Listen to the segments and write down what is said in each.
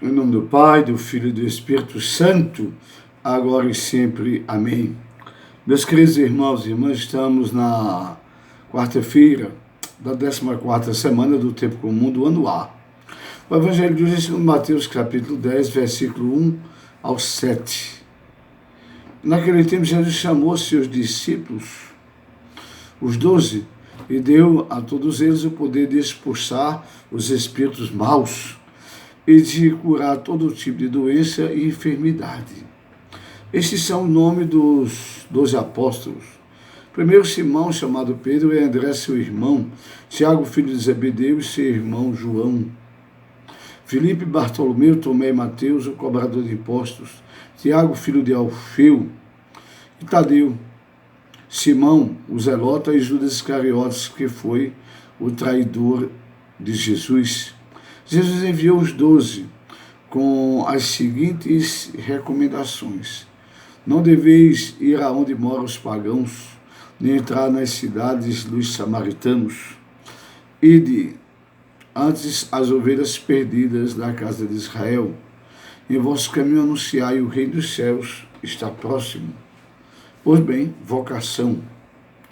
Em nome do Pai, do Filho e do Espírito Santo, agora e sempre. Amém. Meus queridos irmãos e irmãs, estamos na quarta-feira da 14ª semana do Tempo Comum do Ano A. O Evangelho de hoje é segundo Mateus, capítulo 10, versículo 1 ao 7. Naquele tempo, Jesus chamou seus discípulos, os 12, e deu a todos eles o poder de expulsar os espíritos maus e de curar todo tipo de doença e enfermidade. Estes são o nome dos 12 apóstolos. Primeiro Simão, chamado Pedro, e André, seu irmão, Tiago, filho de Zebedeu, e seu irmão João, Filipe, Bartolomeu, Tomé e Mateus, o cobrador de impostos, Tiago, filho de Alfeu, e Tadeu, Simão, o zelota, e Judas Iscariotes, que foi o traidor de Jesus. Jesus enviou os 12 com as seguintes recomendações: não deveis ir aonde moram os pagãos, nem entrar nas cidades dos samaritanos. Ide antes as ovelhas perdidas da casa de Israel. Em vosso caminho anunciai o reino dos céus está próximo. Pois bem, vocação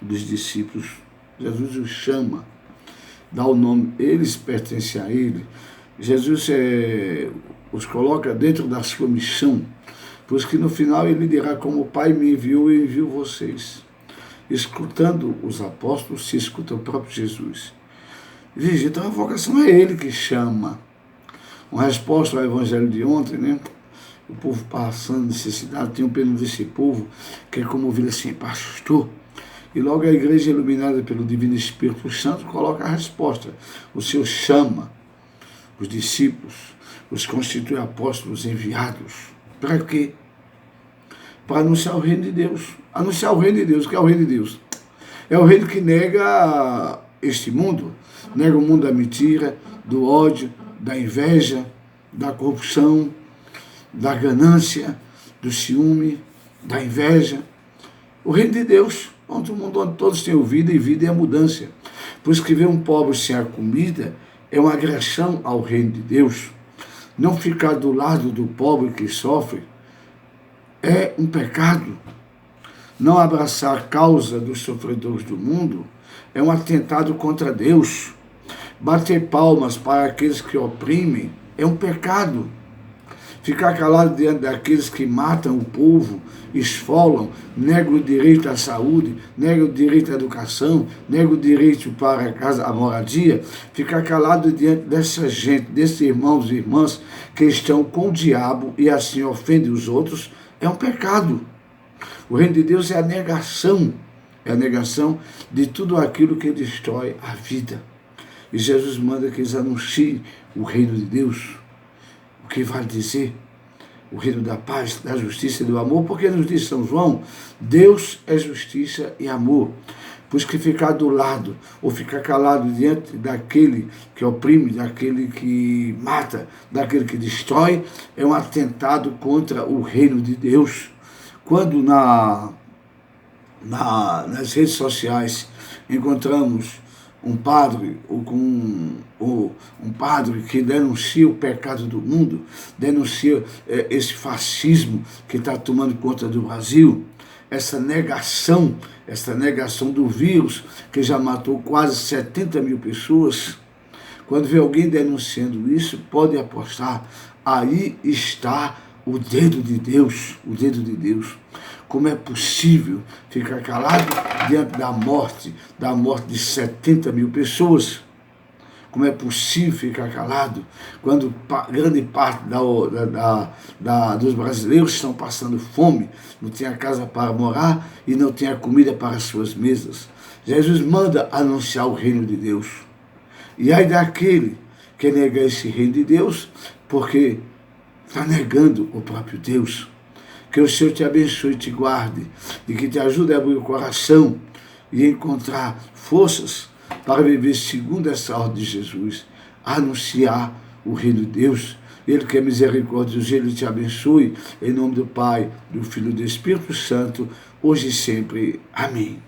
dos discípulos. Jesus os chama, dá o nome, eles pertencem a ele. Jesus os coloca dentro da sua missão, pois que no final ele dirá: como o Pai me enviou, eu envio vocês. Escutando os apóstolos, se escuta o próprio Jesus. Veja, então a vocação é ele que chama. Uma resposta ao evangelho de ontem, né? O povo passando necessidade, tem um pena desse povo, que é como ouvir assim: pastor. E logo a igreja, iluminada pelo Divino Espírito Santo, coloca a resposta. O Senhor chama os discípulos, os constitui apóstolos enviados. Para quê? Para anunciar o reino de Deus. Anunciar o reino de Deus. O que é o reino de Deus? É o reino que nega este mundo, nega o mundo da mentira, do ódio, da inveja, da corrupção, da ganância, do ciúme, da inveja. O reino de Deus, onde todos têm vida, e vida é a mudança. Por isso que ver um pobre sem a comida é uma agressão ao reino de Deus. Não ficar do lado do pobre que sofre é um pecado. Não abraçar a causa dos sofredores do mundo é um atentado contra Deus. Bater palmas para aqueles que oprimem é um pecado. Ficar calado diante daqueles que matam o povo, esfolam, negam o direito à saúde, negam o direito à educação, negam o direito para a casa, a moradia. Ficar calado diante dessa gente, desses irmãos e irmãs que estão com o diabo e assim ofendem os outros, é um pecado. O reino de Deus é a negação de tudo aquilo que destrói a vida. E Jesus manda que eles anunciem o reino de Deus. O que vale dizer? O reino da paz, da justiça e do amor, porque nos diz São João, Deus é justiça e amor. Pois que ficar do lado, ou ficar calado diante daquele que oprime, daquele que mata, daquele que destrói, é um atentado contra o reino de Deus. Quando nas redes sociais encontramos um padre um padre que denuncia o pecado do mundo, denuncia esse fascismo que está tomando conta do Brasil, essa negação do vírus que já matou quase 70 mil pessoas. Quando vê alguém denunciando isso, pode apostar, aí está o dedo de Deus, o dedo de Deus. Como é possível ficar calado diante da morte de 70 mil pessoas? Como é possível ficar calado quando grande parte dos brasileiros estão passando fome, não tem a casa para morar e não tem a comida para as suas mesas? Jesus manda anunciar o reino de Deus. E aí daquele que nega esse reino de Deus, porque está negando o próprio Deus. Que o Senhor te abençoe e te guarde, e que te ajude a abrir o coração e encontrar forças para viver segundo essa ordem de Jesus, anunciar o reino de Deus. Ele que é misericordioso, ele te abençoe, em nome do Pai, do Filho e do Espírito Santo, hoje e sempre. Amém.